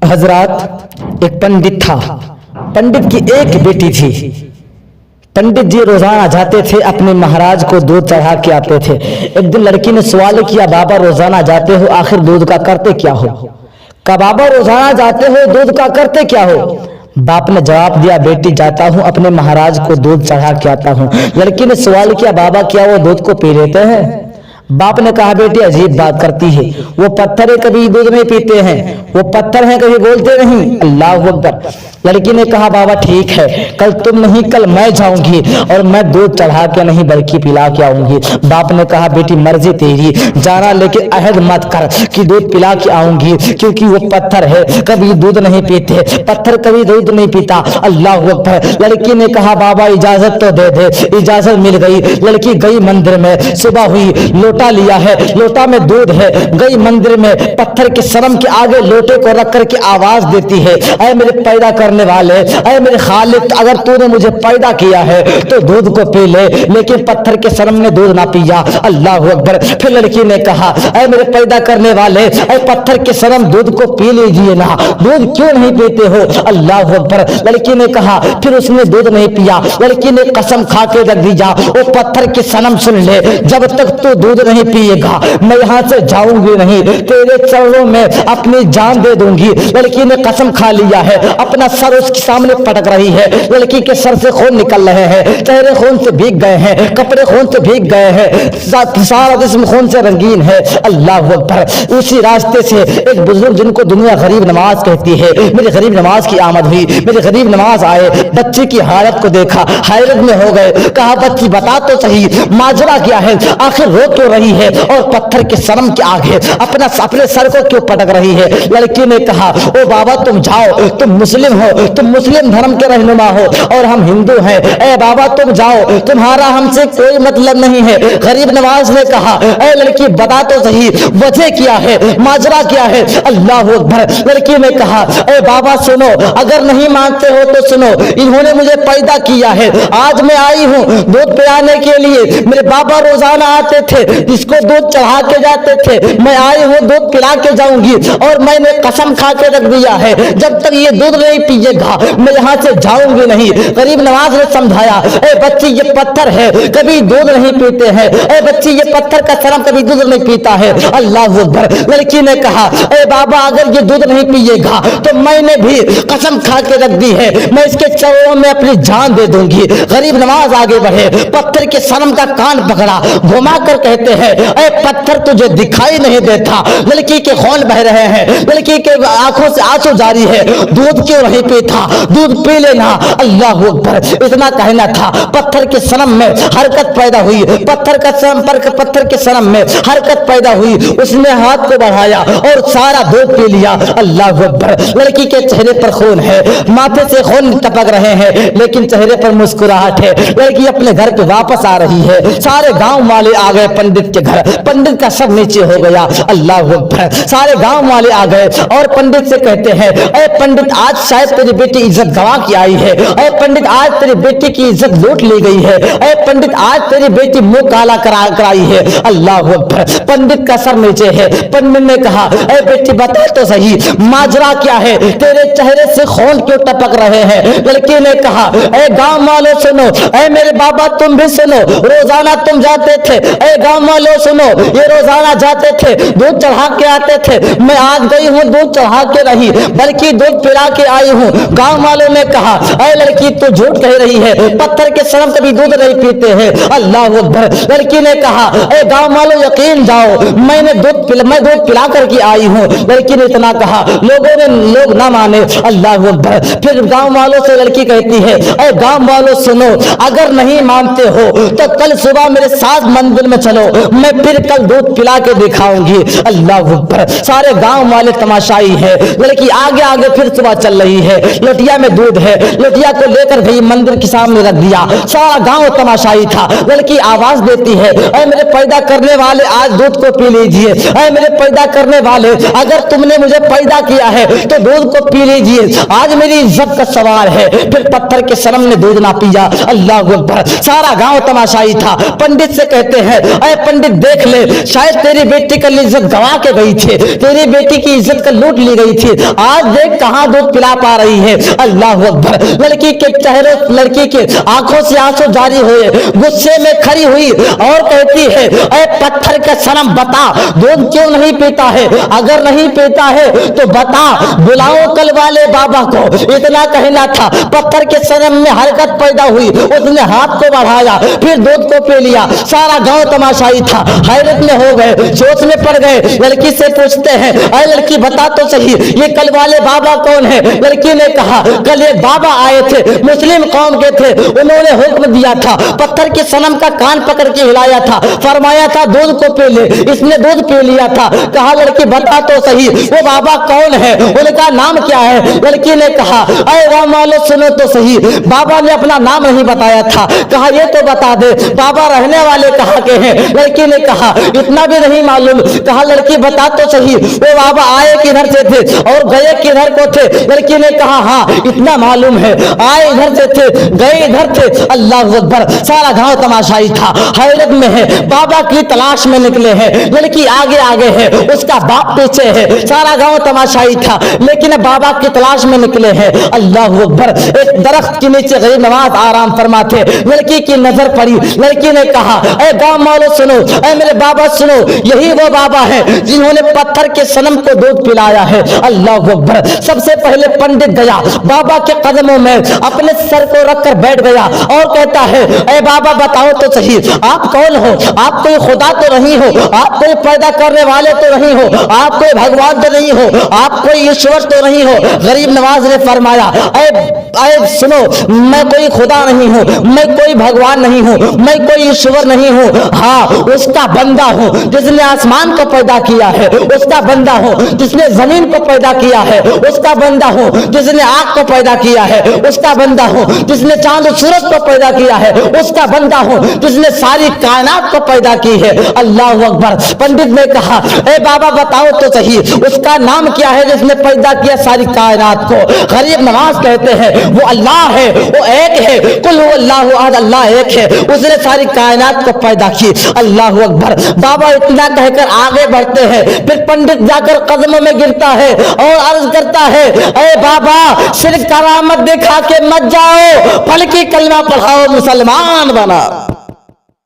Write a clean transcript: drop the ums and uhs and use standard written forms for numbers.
हजरात, एक पंडित था। पंडित की एक बेटी थी। पंडित जी रोजाना जाते थे, अपने महाराज को दूध चढ़ा के आते थे। एक दिन लड़की ने सवाल किया, बाबा रोजाना जाते हो, आखिर दूध का करते क्या हो? कहा बाबा रोजाना जाते हो, दूध का करते क्या हो? बाप ने जवाब दिया, बेटी जाता हूँ, अपने महाराज को दूध चढ़ा के आता हूँ। लड़की ने सवाल किया, बाबा क्या वो दूध को पी लेते हैं? बाप ने कहा, बेटी अजीब बात करती है, वो पत्थर है, कभी दूध नहीं पीते हैं, वो पत्थर हैं, कभी बोलते नहीं। अल्लाह अकबर। लड़की ने कहा, बाबा ठीक है, कल तुम नहीं, कल मैं जाऊंगी और मैं दूध चढ़ा के नहीं बल्कि पिला के आऊंगी। बाप ने कहा, बेटी मर्जी तेरी, जाना लेकिन अहद मत कर कि दूध पिला के आऊंगी, क्योंकि वो पत्थर है, कभी दूध नहीं पीते, पत्थर कभी दूध नहीं पीता। अल्लाह अकबर। लड़की ने कहा, बाबा इजाजत तो दे दे। इजाजत मिल गई। लड़की गई मंदिर में, सुबह हुई, लोटा लिया है, लोटा में दूध है, गई मंदिर में, पत्थर के सनम के आगे लोटे को रख करके आवाज देती है, ऐ मेरे पैदा करने वाले, ऐ मेरे खालिक, अगर तूने मुझे पैदा किया है तो दूध को पी ले। लेकिन पत्थर के सनम ने दूध ना पिया। अल्लाह अकबर। फिर लड़की ने कहा, ऐ मेरे पैदा करने वाले, ऐ पत्थर के सनम, दूध को पी लीजिए ना, दूध क्यों नहीं पीते हो? अल्लाह अकबर। लड़की ने कहा, फिर उसने दूध नहीं पिया। लड़की ने कसम खा के रख दिया, वो पत्थर के सनम सुन ले, जब तक तू दूध नहीं पिएगा मैं यहां से जाऊंगी नहीं, तेरे चरणों में अपनी जान दे दूंगी। लड़की ने कसम खा लिया है, अपना सर उसके सामने पटक रही है। लड़की के सर से खून निकल रहे हैं, चेहरे खून से भीग गए हैं, कपड़े खून से भीग गए हैं, सारा जिस्म खून से रंगीन है। अल्लाह अकबर। उसी रास्ते से एक बुजुर्ग, जिनको दुनिया गरीब नवाज कहती है, मेरी गरीब नवाज की आमद हुई। मेरे गरीब नवाज आए, बच्चे की हालत को देखा, हैरत में हो गए। कहा, बच्ची बता तो सही माजरा क्या है, आखिर रो क्यों रही है और पत्थर के सनम के आगे अपने सर को क्यों पटक रही है? लड़की ने कहा, ओ बाबा तुम जाओ, तुम मुस्लिम हो, तुम मुस्लिम धर्म के रहनुमा हो और हम हिंदू हैं। ए बाबा तुम जाओ, तुम्हारा हमसे कोई मतलब नहीं है। गरीब नवाज ने कहा, ए लड़की बता तो सही वजह क्या है, माजरा क्या है? अल्लाह अकबर। लड़की ने कहा, ए बाबा सुनो, अगर नहीं मानते हो तो सुनो, इन्होंने मुझे पैदा किया है, आज मैं आई हूँ दूध पिलाने के लिए। मेरे बाबा रोजाना आते थे, इसको दूध चढ़ा के जाते थे, मैं आई हूँ दूध पिला के जाऊंगी और मैंने कसम खा के रख दिया है, जब तक ये दूध नहीं पिएगा मैं यहाँ से जाऊंगी नहीं। गरीब नवाज ने समझाया, ए बच्ची ये पत्थर है, कभी दूध नहीं पीते हैं, ए बच्ची ये पत्थर का सनम कभी दूध नहीं पीता है। अल्लाह अकबर। लड़की ने कहा, ए बाबा अगर ये दूध नहीं पिएगा तो मैंने भी कसम खा के रख दी है, मैं इसके चरणों में अपनी जान दे दूंगी। गरीब नवाज आगे बढ़े, पत्थर के सनम का कान पकड़ा, घुमा कर कहते हैं, ए पत्थर तुझे दिखाई नहीं देता? लड़की के खून बह रहे हैं, लड़की के आंखों से आंसू जारी है, दूध क्यों नहीं पीता? दूध पी लेना। अल्लाह अकबर। इतना कहना था, पत्थर के सनम में हरकत पैदा हुई, पत्थर के सनम में हरकत पैदा हुई। उसने हाथ को बढ़ाया और सारा दूध पी लिया। अल्लाह अकबर। लड़की के चेहरे पर खून है, माथे से खून टपक रहे हैं, लेकिन चेहरे पर मुस्कुराहट है। लड़की अपने घर पे वापस आ रही है। सारे गांव वाले आ गए पंडित के घर, पंडित का सब नीचे हो गया। अल्लाह अकबर। सारे गांव वाले आ गए और पंडित से कहते हैं, ए पंडित आज शायद तेरी बेटी इज्जत गंवा के आई है, ए पंडित आज तेरी बेटी की इज्जत लूट ली गई है, ए पंडित आज तेरी बेटी मुंह काला कराई है। अल्लाह अकबर। पंडित का सर नीचे है। पंडित ने कहा, ए बेटी बता तो सही माजरा क्या है, तेरे चेहरे से खून क्यों टपक रहे हैं? लड़की ने कहा, ए गांव वालों सुनो, ए मेरे बाबा तुम भी सुनो, रोजाना तुम जाते थे, ए गांव वालों सुनो, ये रोजाना जाते थे, दूध चढ़ा के आते थे, मैं आज गई हूँ दूध चढ़ा के नहीं बल्कि दूध पिला के आई हूँ। गांव वालों ने कहा, ऐ लड़की तू झूठ कह रही है, पत्थर के सनम कभी दूध नहीं पीते हैं। अल्लाह अकबर। लड़की ने कहा, ए गांव वालों यकीन जाओ, मैं दूध पिला करके आई हूँ। लड़की ने इतना कहा, लोग ना माने। अल्लाह अकबर। फिर गांव वालों से लड़की कहती है, ए गांव वालों सुनो, अगर नहीं मानते हो तो कल सुबह मेरे साथ मंदिर में चलो, मैं फिर कल दूध पिला के दिखाऊंगी। अल्लाह अकबर। सारे गांव वाले तमाशाई है। लड़की आगे आगे फिर सुबह चल रही है, लोटिया में दूध है, लोटिया को लेकर गई मंदिर के सामने रख दिया। सारा गांव तमाशाई था। लड़की आवाज देती है, ऐ मेरे पैदा करने वाले आज दूध को पी लीजिए, ऐ मेरे पैदा करने वाले अगर तुमने मुझे पैदा किया है तो दूध को पी लीजिए, आज मेरी इज्जत का सवाल है। फिर पत्थर के सनम ने दूध ना पिया। अल्लाह अकबर। सारा गांव तमाशाई था। पंडित से कहते हैं, ऐ पंडित देख ले, शायद तेरी बेटी कल इज्जत गवा के गई थी, तेरी बेटी की इज्जत कल लूट ली गई थी, आज देख कहां दूध पिला पा रही है। अल्लाह अकबर। लड़की के चेहरे, लड़की के आंखों से आंसू जारी हुए, गुस्से में खड़ी हुई और कहती है, ऐ पत्थर के सनम बता दूध क्यों नहीं पीता है, अगर नहीं पीता है तो बता, बुलाओ कल वाले बाबा को। इतना कहना था, पत्थर के सनम में हरकत पैदा हुई, उसने हाथ को बढ़ाया, फिर दूध को पी लिया। सारा गांव तमाशाई था, हैरत में हो गए, सोच में पड़ गए। लड़की से पूछते हैं, ऐ लड़की बता तो सही, ये कल वाले बाबा कौन है? लड़की ने कहा, कल एक बाबा आए थे, मुस्लिम कौम के थे, उन्होंने हुक्म दिया था, पत्थर के सनम का कान पकड़ के हिलाया था, फरमाया था दूध को पी ले, इसने दूध पी लिया था। कहा लड़की बता तो सही, वो बाबा कौन है, उनका नाम क्या है? लड़की ने कहा, अरे गाँव वालों सुनो तो सही, बाबा ने अपना नाम नहीं बताया था। कहा ये तो बता दे, बाबा रहने वाले कहाँ के हैं? लड़की ने कहा इतना भी नहीं मालूम। कहा लड़की बता तो सही, वो बाबा आए किधर से थे और गए किधर को थे? लड़की ने कहा हाँ इतना मालूम है, आए इधर से थे, गए इधर थे। अल्लाह अकबर। सारा गांव तमाशाई था, हैरत में है, बाबा की तलाश में निकले हैं। लड़की आगे आगे है, उसका बाप पीछे है, सारा गांव तमाशाई था, लेकिन बाबा की तलाश में निकले हैं। अल्लाह अकबर। एक दरख्त के नीचे गरीब नवाज आराम फरमाते, लड़की की नजर पड़ी, लड़की ने कहा ऐ गांव वालों सुनो, ऐ मेरे बाबा सुनो, यही वो बाबा है जिन्होंने पत्थर के सनम को दूध पिलाया है। अल्लाह अकबर। सबसे पहले पंडित गया, बाबा के कदमों में अपने सर को रखकर बैठ गया और कहता है, ऐ बाबा बताओ तो सही, आप कौन हो? आप कोई खुदा तो नहीं हो, आप कोई पैदा करने वाले तो नहीं हो, आप कोई भगवान तो नहीं हो, आप कोई ईश्वर तो नहीं हो। गरीब नवाज ने फरमाया, ऐ सुनो, मैं कोई खुदा नहीं हूँ, मैं कोई भगवान नहीं हूँ, मैं कोई ईश्वर नहीं हूँ, हाँ उसका बंदा हूँ जिसने आसमान को पैदा किया है, उसका बंदा हूँ जिसने जमीन को पैदा किया है, उसका बंदा हूँ जिसने आग को पैदा किया है, उसका बंदा हूँ जिसने चांद सूरज को पैदा किया है, उसका बंदा हूँ जिसने सारी कायनात को पैदा की है। अल्लाह अकबर। पंडित ने कहा, ए बाबा बताओ तो सही, उसका नाम क्या है जिसने पैदा किया सारी कायनात को? गरीब नवाज कहते हैं, वो अल्लाह है, वो एक है, कुल अल्लाहु अहद, अल्लाह एक है, उसने सारी कायनात को पैदा की। अल्लाह अकबर। बाबा इतना कहकर आगे बढ़ते हैं, फिर पंडित जाकर कदमों में गिरता है और अर्ज करता है, ऐ बाबा सिर्फ करामत दिखा के मत जाओ, बल्कि कलमा पढ़ाओ, मुसलमान बना।